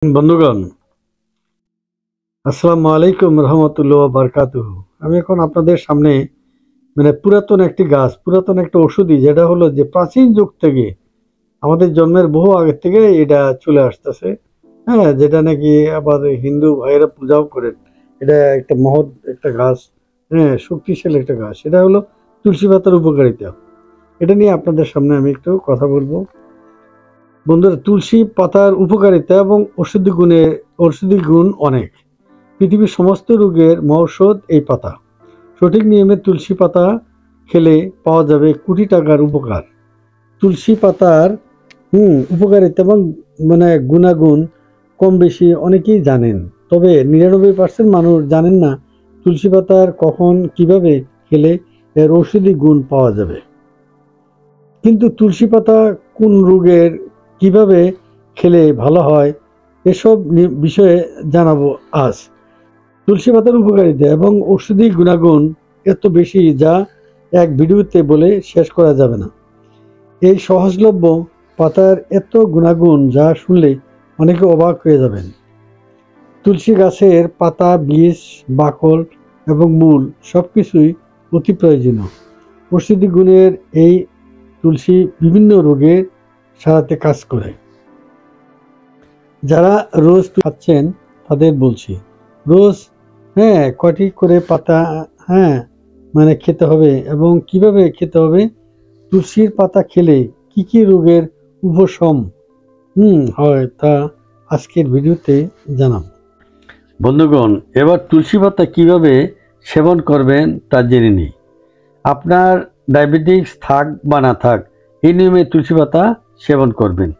বন্ধুগণ, আসসালামু আলাইকুম রহমতুল্লাহ বারকাতুহু। আমি এখন আপনাদের সামনে পুরাতন একটি গাছ, পুরাতন একটা ওষুধি, যেটা হলো যে প্রাচীন যুগ থেকে আমাদের জন্মের বহু আগের থেকে এটা চলে আসতেছে। হ্যাঁ, যেটা নাকি আবার হিন্দু ভাইয়েরা পূজাও করেন। এটা একটা মহৎ একটা গাছ, হ্যাঁ, শক্তিশালী একটা গাছ। এটা হলো তুলসী পাতার উপকারিতা। এটা নিয়ে আপনাদের সামনে আমি একটু কথা বলবো। বন্ধুরা, তুলসী পাতার উপকারিতা এবং ঔষধি গুণ অনেক। পৃথিবীর সমস্ত রোগের মহৌষধ এই পাতা। সঠিক নিয়মে তুলসী পাতা খেলে পাওয়া যাবে কোটি টাকার উপকার। তুলসী পাতার উপকারিতা এবং গুণাগুণ কম বেশি অনেকেই জানেন, তবে ৯৯% মানুষ জানেন না তুলসী পাতার কখন কিভাবে খেলে এর ঔষধি গুণ পাওয়া যাবে। কিন্তু তুলসী পাতা কোন রোগের কিভাবে খেলে ভালো হয় এসব বিষয়ে জানাবো আজ। তুলসী পাতার উপকারিতা এবং ঔষধি গুণাগুণ এত বেশি যা এক ভিডিওতে বলে শেষ করা যাবে না। এই সহজলভ্য পাতার এত গুণাগুণ যা শুনলে অনেকে অবাক হয়ে যাবেন। তুলসী গাছের পাতা, বীজ, বাকল এবং মূল সবকিছুই অতি প্রয়োজনীয়। ঔষধি গুণের এই তুলসী বিভিন্ন রোগে সারাতে কাজ করে। যারা রোজ খাচ্ছেন তাদের বলছি, রোজ কয়টি করে পাতা খেতে হবে এবং কিভাবে খেতে হবে। তুলসীর পাতা খেলে কি কি রোগের উপশম হয় তা আজকের ভিডিওতে জানাব। বন্ধুগণ, এবার তুলসী পাতা কিভাবে সেবন করবেন তা জেনে নিই। আপনার ডায়াবেটিস থাক বা না থাক, এই নিয়মে তুলসী পাতা সেবন করবেন।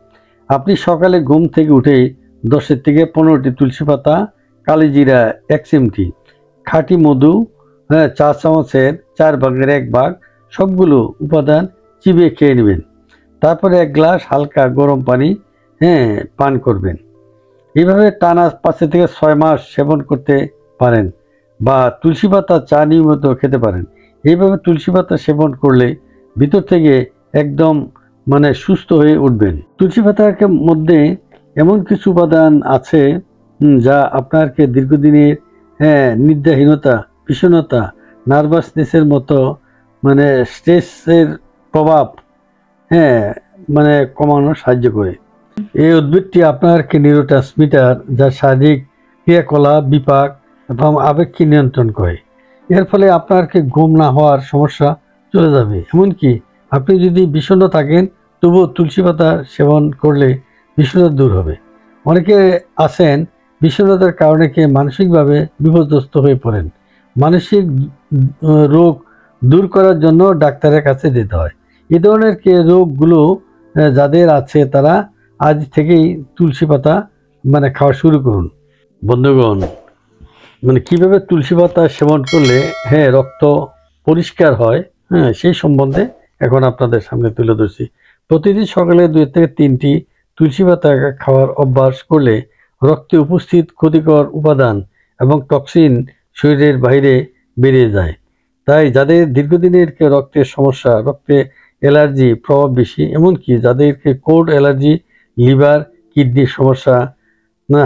আপনি সকালে ঘুম থেকে উঠেই 10 থেকে 15টি তুলসী পাতা, কালিজিরা 1 চিমটি, খাঁটি মধু 4 চামচের 4 ভাগের 1 ভাগ সবগুলো উপাদান চিবিয়ে খেয়ে নেবেন। তারপরে 1 গ্লাস হালকা গরম পানি পান করবেন। এইভাবে টানা 5 থেকে 6 মাস সেবন করতে পারেন, বা তুলসী পাতা চা নিয়মিত খেতে পারেন। এইভাবে তুলসী পাতা সেবন করলে ভিতর থেকে একদম সুস্থ হয়ে উঠবেন। তুলসী পাতার মধ্যে এমন কিছু উপাদান আছে যা আপনাকে দীর্ঘদিনের নিদ্রাহীনতা, বিষণ্ণতা, নার্ভাসনেসের মতো স্ট্রেসের প্রভাব কমানো সাহায্য করে। এই উদ্ভিদটি আপনাকে নিউরোট্রান্সমিটার, যা শারীরিক ক্রিয়াকলাপ, বিপাক এবং আবেগকে নিয়ন্ত্রণ করে। এর ফলে আপনাকে ঘুম না হওয়ার সমস্যা চলে যাবে। এমনকি আপনি যদি বিষণ্ণ থাকেন, তবুও তুলসী পাতা সেবন করলে বিষণ্ণতা দূর হবে। অনেকে আছেন বিষণ্ণতার কারণে মানসিকভাবে বিপর্যস্ত হয়ে পড়েন। মানসিক রোগ দূর করার জন্য ডাক্তারের কাছে যেতে হয়। এই ধরনের রোগগুলো যাদের আছে তারা আজ থেকেই তুলসী পাতা খাওয়া শুরু করুন। বন্ধুগণ, কিভাবে তুলসী পাতা সেবন করলে রক্ত পরিষ্কার হয় সেই সম্বন্ধে এখন আপনাদের সামনে তুলে ধরছি। প্রতিদিন সকালে 2 থেকে 3টি তুলসী পাতা খাওয়ার অভ্যাস করলে রক্তে উপস্থিত ক্ষতিকর উপাদান এবং টক্সিন শরীরের বাইরে বেরিয়ে যায়। তাই যাদের দীর্ঘদিনের রক্তের সমস্যা, রক্তে অ্যালার্জি প্রভাব বেশি, এমনকি যাদেরকে কোল্ড অ্যালার্জি, লিভার, কিডনির সমস্যা,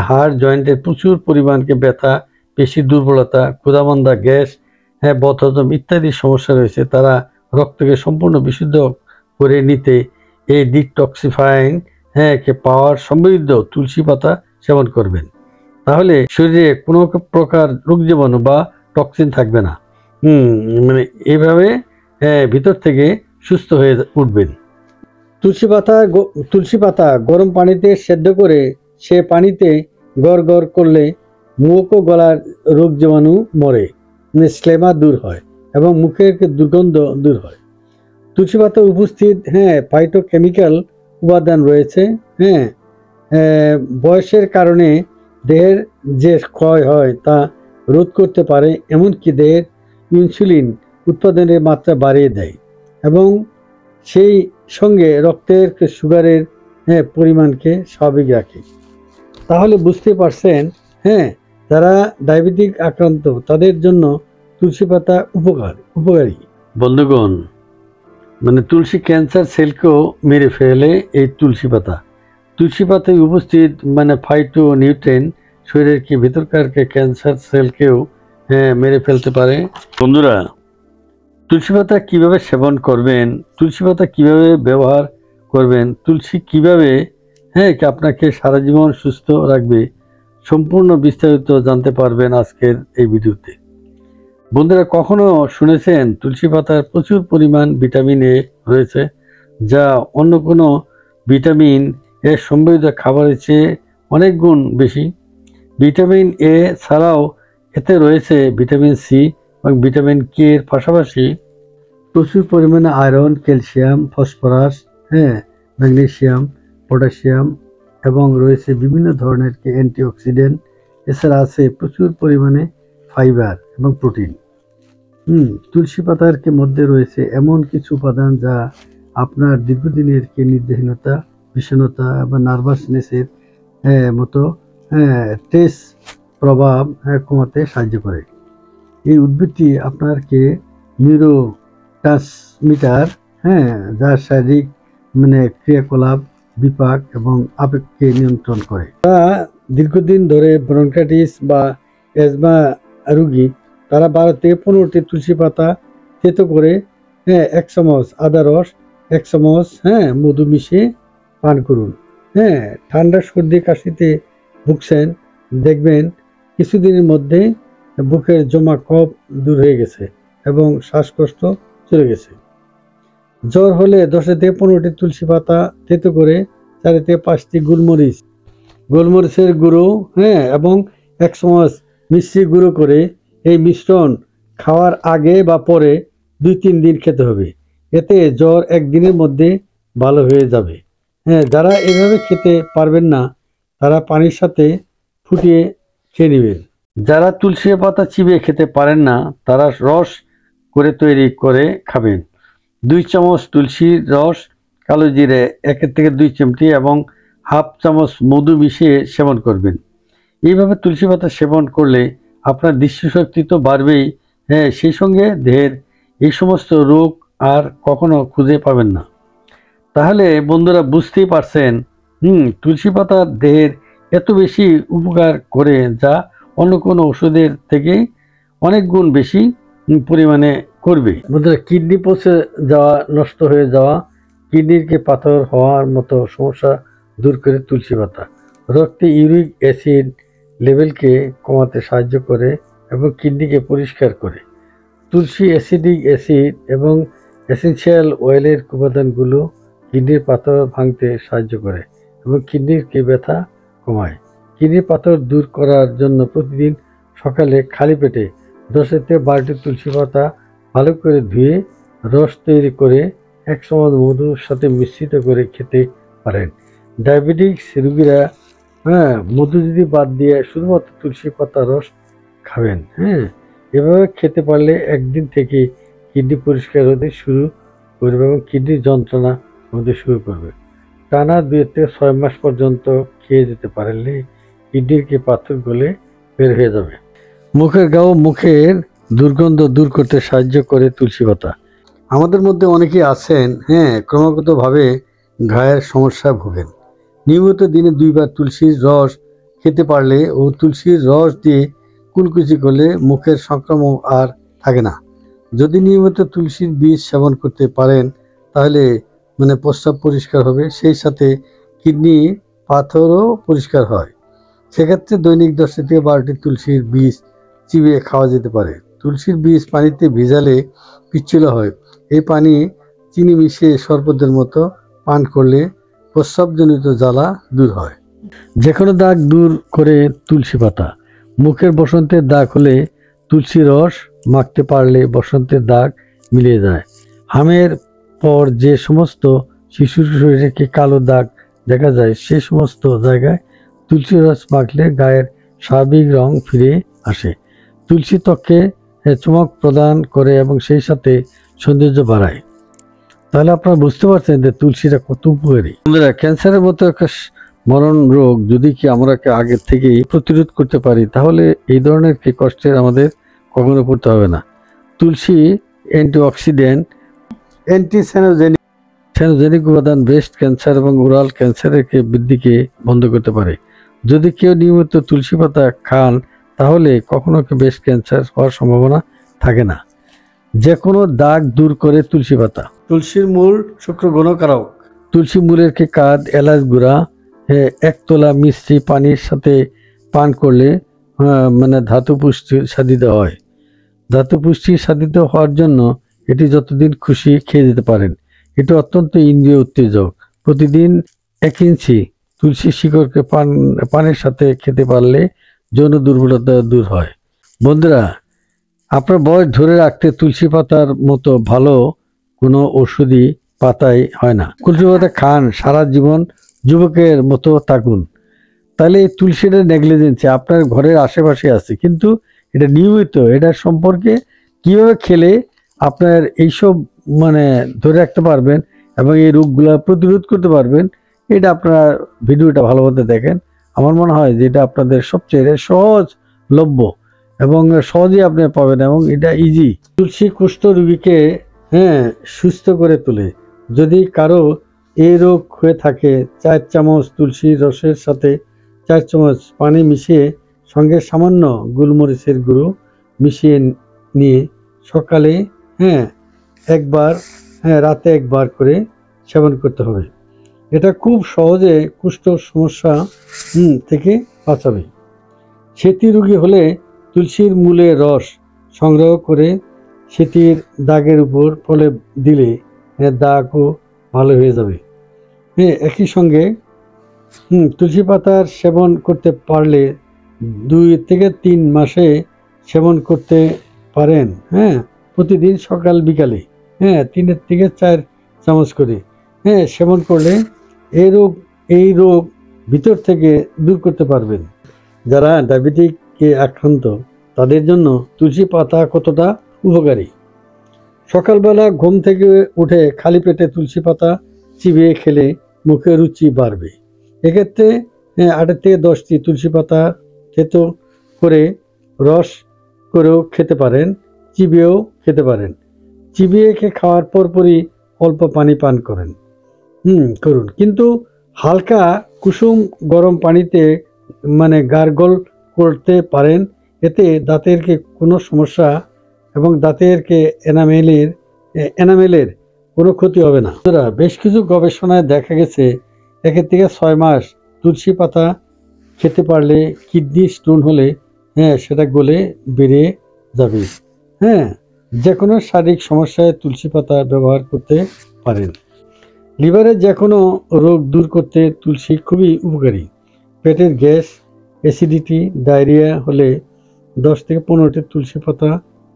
হাড় জয়েন্টের প্রচুর পরিমাণকে ব্যথা, পেশি দুর্বলতা, ক্ষুধামন্দা, গ্যাস, বদহজম ইত্যাদি সমস্যা রয়েছে, তারা রক্তকে সম্পূর্ণ বিশুদ্ধ করে নিতে এই ডিটক্সিফাইং পাওয়ার সমৃদ্ধ তুলসী পাতা সেবন করবেন। তাহলে শরীরে কোনো প্রকার রোগ জীবাণু বা টক্সিন থাকবে না। এইভাবে ভিতর থেকে সুস্থ হয়ে উঠবেন। তুলসী পাতা গরম পানিতে সেদ্ধ করে সে পানিতে গড় করলে মুখ ও গলার রোগ জীবাণু মরে, স্লেমা দূর হয় এবং মুখের দুর্গন্ধ দূর হয়। তুলসী পাতায় উপস্থিত ফাইটোকেমিক্যাল উপাদান রয়েছে বয়সের কারণে দেহের যে ক্ষয় হয় তা রোধ করতে পারে, এমনকি দেহের ইনসুলিন উৎপাদনের মাত্রা বাড়িয়ে দেয় এবং সেই সঙ্গে রক্তের সুগারের পরিমাণকে স্বাভাবিক রাখে। তাহলে বুঝতে পারছেন, যারা ডায়াবেটিক আক্রান্ত তাদের জন্য তুলসী পাতা উপকারী। বন্ধুগণ, তুলসী ক্যান্সার সেলকেও মেরে ফেলে এই তুলসী পাতা। তুলসী পাতায় উপস্থিত ফাইটোনিউট্রিয়েন্ট শরীরের কি ভেতরকার ক্যান্সার সেলকেও মেরে ফেলতে পারে। বন্ধুরা, তুলসী পাতা কিভাবে সেবন করবেন, তুলসী পাতা কিভাবে ব্যবহার করবেন, তুলসী কিভাবে আপনাকে সারা জীবন সুস্থ রাখবে, সম্পূর্ণ বিস্তারিত জানতে পারবেন আজকের এই ভিডিওতে। বন্ধুরা, কখনো শুনেছেন তুলসী পাতার প্রচুর পরিমাণ ভিটামিন এ রয়েছে, যা অন্য কোনো ভিটামিন এর সমৃদ্ধ খাবারের চেয়ে অনেক গুণ বেশি। ভিটামিন এ ছাড়াও এতে রয়েছে ভিটামিন সি এবং ভিটামিন কে এর পাশাপাশি প্রচুর পরিমাণে iron, calcium, phosphorus, magnesium, potassium এবং রয়েছে বিভিন্ন ধরনের অ্যান্টিঅক্সিডেন্ট। এছাড়া আছে প্রচুর পরিমাণে ফাইবার এবং প্রোটিন। তুলসী পাতার মধ্যে রয়েছে এমন কিছু উপাদান যা আপনার দীর্ঘদিনের নিদ্রাহীনতা, বিষণ্ণতা বা নার্ভাসনেসের মতো স্ট্রেস প্রভাব কমাতে সাহায্য করে। এই উদ্ভিদটি আপনাকে নিউরো ট্রান্সমিটার যার শারীরিক ক্রিয়াকলাপ, বিপাক এবং আবেগকে নিয়ন্ত্রণ করে। তা দীর্ঘদিন ধরে ব্রঙ্কাইটিস বা অ্যাজমা রোগী তারা 12 থেকে 15টি তুলসী পাতা থেতো করে 1 চামচ আদা রস, 1 চামচ মধু মিশিয়ে পান করুন। ঠান্ডা, সর্দি, কাশিতে ভুগছেন, দেখবেন কিছুদিনের মধ্যে বুকের জমা কফ দূর হয়ে গেছে এবং শ্বাসকষ্ট চলে গেছে। জ্বর হলে 10 থেকে 15টি তুলসী পাতা থেতো করে 4 থেকে 5টি গোলমরিচের গুঁড়ো এবং 1 চামচ মিষ্টি গুঁড়ো করে এই মিশ্রণ খাওয়ার আগে বা পরে 2-3 দিন খেতে হবে। এতে জ্বর একদিনের মধ্যে ভালো হয়ে যাবে। যারা এভাবে খেতে পারবেন না তারা পানির সাথে ফুটিয়ে খেয়ে নেবেন। যারা তুলসী পাতা চিবিয়ে খেতে পারেন না তারা রস করে তৈরি করে খাবেন। 2 চামচ তুলসীর রস, কালো জিরে 1 থেকে 2 চিমটি এবং 1/2 চামচ মধু মিশিয়ে সেবন করবেন। এইভাবে তুলসী পাতা সেবন করলে আপনার দৃষ্টিশক্তি তো বাড়বেই, সেই সঙ্গে দেহের এই সমস্ত রোগ আর কখনো খুঁজে পাবেন না। তাহলে বন্ধুরা, বুঝতেই পারছেন তুলসী পাতা দেহের এত বেশি উপকার করে, যা অন্য কোনো ওষুধের থেকে অনেক গুণ বেশি পরিমাণে করবে। বন্ধুরা, কিডনি পচে যাওয়া, নষ্ট হয়ে যাওয়া, কিডনির পাথর হওয়ার মতো সমস্যা দূর করে তুলসী পাতা। রক্তে ইউরিক অ্যাসিড লেভেলকে কমাতে সাহায্য করে এবং কিডনিকে পরিষ্কার করে। তুলসী অ্যাসিডিক অ্যাসিড এবং এসেনশিয়াল অয়েলের উপাদানগুলো কিডনির পাথর ভাঙতে সাহায্য করে এবং কিডনির ব্যথা কমায়। কিডনির পাথর দূর করার জন্য প্রতিদিন সকালে খালি পেটে 10 থেকে 12টি তুলসী পাতা ভালো করে ধুয়ে রস তৈরি করে 1 চামচ মধুর সাথে মিশ্রিত করে খেতে পারেন। ডায়াবেটিক্স রোগীরা মধু যদি বাদ দিয়ে শুধুমাত্র তুলসী পাতা রস খাবেন। এভাবে খেতে পারলে একদিন থেকে কিডনি পরিষ্কার হতে শুরু করবে এবং কিডনির যন্ত্রণা হতে শুরু করবে। টানা 2 থেকে 6 মাস পর্যন্ত খেয়ে যেতে পারলে কিডনির পাথর গলে বের হয়ে যাবে। মুখের ঘাও, মুখের দুর্গন্ধ দূর করতে সাহায্য করে তুলসী পাতা। আমাদের মধ্যে অনেকেই আছেন ক্রমাগতভাবে ঘায়ের সমস্যায় ভোগেন। নিয়মিত দিনে 2 বার তুলসীর রস খেতে পারলে ও তুলসীর রস দিয়ে কুলকুচি করলে মুখের সংক্রমণ আর থাকে না। যদি নিয়মিত তুলসীর বীজ সেবন করতে পারেন তাহলে প্রস্রাব পরিষ্কার হবে, সেই সাথে কিডনি পাথরও পরিষ্কার হয়। সেক্ষেত্রে দৈনিক 10 থেকে 12টি তুলসীর বীজ চিবিয়ে খাওয়া যেতে পারে। তুলসীর বীজ পানিতে ভিজালে পিচ্ছিল হয়। এই পানি চিনি মিশিয়ে শরবতের মতো পান করলে প্রস্রাবজনিত জ্বালা দূর হয়। যে কোনো দাগ দূর করে তুলসী পাতা। মুখের বসন্তের দাগ হলে তুলসী রস মাখতে পারলে বসন্তের দাগ মিলিয়ে যায়। হামের পর যে সমস্ত শিশুর শরীরে কালো দাগ দেখা যায় সে সমস্ত জায়গায় তুলসী রস মাখলে গায়ের স্বাভাবিক রং ফিরে আসে। তুলসী ত্বকে চমক প্রদান করে এবং সেই সাথে সৌন্দর্য বাড়ায়। তাহলে আপনারা বুঝতে পারছেন যে তুলসীটা কত উপকারী। ক্যান্সারের মতো একটা মরণ রোগ যদি আমরা আগের থেকেই প্রতিরোধ করতে পারি তাহলে এই ধরনের কষ্টের আমাদের কখনো পড়তে হবে না। তুলসী অ্যান্টিঅক্সিডেন্ট, অ্যান্টিসেনোজেনিক স্যানোজেনিক উপাদান ব্রেস্ট ক্যান্সার এবং ওরাল ক্যান্সারের বৃদ্ধিকে বন্ধ করতে পারে। যদি কেউ নিয়মিত তুলসী পাতা খান তাহলে কখনো ব্রেস্ট ক্যান্সার হওয়ার সম্ভাবনা থাকে না। যে কোনো দাগ দূর করে তুলসী পাতা। তুলসীর মূল শুক্র গ্রহণকারক। তুলসী মূলের কাঠ, এলাচ গুঁড়া, 1 তোলা মিষ্টি পানির সাথে পান করলে ধাতু পুষ্টি সাধিত হয়। ধাতু পুষ্টি সাধিত হওয়ার জন্য এটি যতদিন খুশি খেয়ে যেতে পারেন। এটি অত্যন্ত ইন্দ্রিয় উত্তেজক। প্রতিদিন 1 ইঞ্চি তুলসী শিকড়কে পানের সাথে খেতে পারলে যৌন দুর্বলতা দূর হয়। বন্ধুরা, আপনার বয়স ধরে রাখতে তুলসী পাতার মতো ভালো কোনো ওষুধি পাতাই হয় না। তুলসী পাতা খান, সারা জীবন যুবকের মতো থাকুন। তাহলে এই তুলসীটা নেগলিজেন্সি আপনার ঘরের আশেপাশে আছে, কিন্তু এটা নিয়মিত, এটা সম্পর্কে কিভাবে খেলে আপনার এইসব ধরে রাখতে পারবেন এবং এই রোগগুলা প্রতিরোধ করতে পারবেন, এটা আপনারা ভিডিওটা ভালোভাবে দেখেন। আমার মনে হয় যে এটা আপনাদের সবচেয়ে সহজলভ্য এবং সহজেই আপনি পাবেন এবং এটা ইজি। তুলসী কুষ্ঠ রোগীকে সুস্থ করে তোলে। যদি কারো এই রোগ হয়ে থাকে, 4 চামচ তুলসী রসের সাথে 4 চামচ পানি মিশিয়ে সঙ্গে সামান্য গোলমরিচের গুঁড়ো মিশিয়ে নিয়ে সকালে একবার, রাতে একবার করে সেবন করতে হবে। এটা খুব সহজে কুষ্ঠ সমস্যা থেকে বাঁচাবে। সেতী রোগী হলে তুলসীর মূলের রস সংগ্রহ করে সেতীর দাগের উপর ফলে দিলে দাগও ভালো হয়ে যাবে। একই সঙ্গে তুলসী পাতার সেবন করতে পারলে 2 থেকে 3 মাসে সেবন করতে পারেন। প্রতিদিন সকাল বিকালে 3 থেকে 4 চামচ করে সেবন করলে এই রোগ ভিতর থেকে দূর করতে পারবেন। যারা ডায়াবেটিকে আক্রান্ত তাদের জন্য তুলসী পাতা কতটা উপকারী। সকালবেলা ঘুম থেকে উঠে খালি পেটে তুলসী পাতা চিবিয়ে খেলে মুখে রুচি বাড়বে। এক্ষেত্রে 8 থেকে 10টি তুলসী পাতা থেতো করে রস করেও খেতে পারেন, চিবিয়েও খেতে পারেন। চিবিয়ে খাওয়ার পরপরই অল্প পানি পান করুন, কিন্তু হালকা কুসুম গরম পানিতে গার্গল করতে পারেন। এতে দাঁতের কোনো সমস্যা এবং দাঁতের এনামেলের কোনো ক্ষতি হবে না। বেশ কিছু গবেষণায় দেখা গেছে 1 থেকে 6 মাস তুলসী পাতা খেতে পারলে কিডনি স্টোন হলে সেটা গলে বেরিয়ে যাবে। যে কোনো শারীরিক সমস্যায় তুলসী পাতা ব্যবহার করতে পারেন। লিভারের যে কোনো রোগ দূর করতে তুলসী খুবই উপকারী। পেটের গ্যাস, অ্যাসিডিটি, ডায়রিয়া হলে 10 থেকে 15টি তুলসী পাতা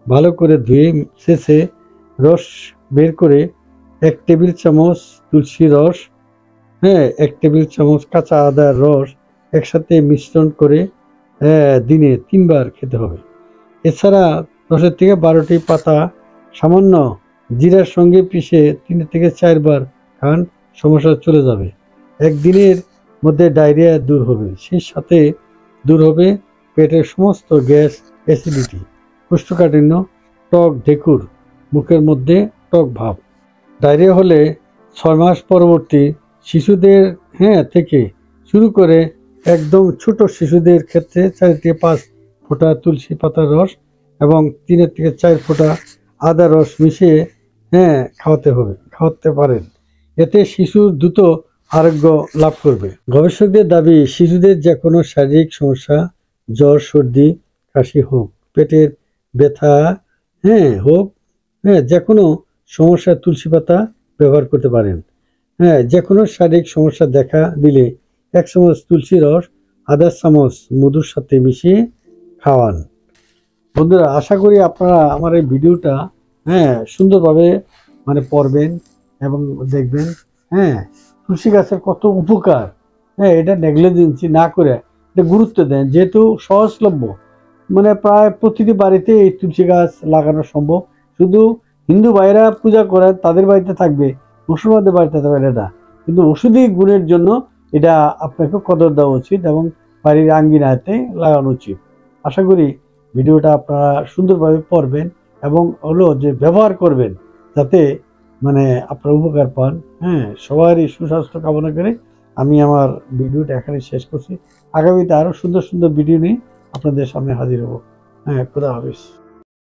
ভালো করে ধুয়ে শেষে রস বের করে 1 টেবিল চামচ তুলসী রস 1 টেবিল চামচ কাঁচা আদার রস একসাথে মিশ্রণ করে দিনে 3 বার খেতে হবে। এছাড়া 10 থেকে 12টি পাতা সামান্য জিরার সঙ্গে পিষে 3 থেকে 4 বার খান, সমস্যা চলে যাবে। একদিনের মধ্যে ডায়রিয়া দূর হবে, সেই সাথে দূর হবে পেটের সমস্ত গ্যাস, অ্যাসিডিটি, কোষ্ঠকাঠিন্য, টক ঢেকুর, মুখের মধ্যে টক ভাব। ডায়রিয়া হলে 6 মাস পরবর্তী শিশুদের থেকে শুরু করে একদম ছোট শিশুদের ক্ষেত্রে 4 থেকে 5 ফোঁটা তুলসী পাতার রস এবং 3 থেকে 4 ফোঁটা আদা রস মিশিয়ে খাওয়াতে পারেন। এতে শিশু দ্রুত আরোগ্য লাভ করবে। গবেষকদের দাবি, শিশুদের যে কোনো শারীরিক সমস্যা, জ্বর, সর্দি, কাশি হোক, পেটের ব্যথা হোক, যে কোনো সমস্যা তুলসী পাতা ব্যবহার করতে পারেন। যে কোনো শারীরিক সমস্যা দেখা দিলে 1 চামচ তুলসী রস আধা চামচ মধুর সাথে মিশিয়ে খাওয়ান। বন্ধুরা, আশা করি আপনারা আমার এই ভিডিওটা সুন্দরভাবে পড়বেন এবং দেখবেন। তুলসী গাছের কত উপকার, এটা নেগলিজেন্সি না করে এটা গুরুত্ব দেন, যেহেতু সহজলভ্য। প্রায় প্রতিটি বাড়িতে এই তুলসী গাছ লাগানো সম্ভব। শুধু হিন্দু ভাইরা পূজা করেন তাদের বাড়িতে থাকবে, মুসলমানদের বাড়িতে থাকবে না, কিন্তু ওষুধি গুণের জন্য এটা আপনাকে কদর দেওয়া উচিত এবং বাড়ির আঙ্গিনাতে লাগানো উচিত। আশা করি ভিডিওটা আপনারা সুন্দরভাবে পড়বেন এবং যে ব্যবহার করবেন, যাতে মানে আপনারা উপকার পান। হ্যাঁ, সবারই সুস্বাস্থ্য কামনা করে আমি আমার ভিডিওটা এখানে শেষ করছি। আগামীতে আরো সুন্দর সুন্দর ভিডিও নিয়ে আপনাদের সামনে হাজির হব। হ্যাঁ, খোদা হাফেজ।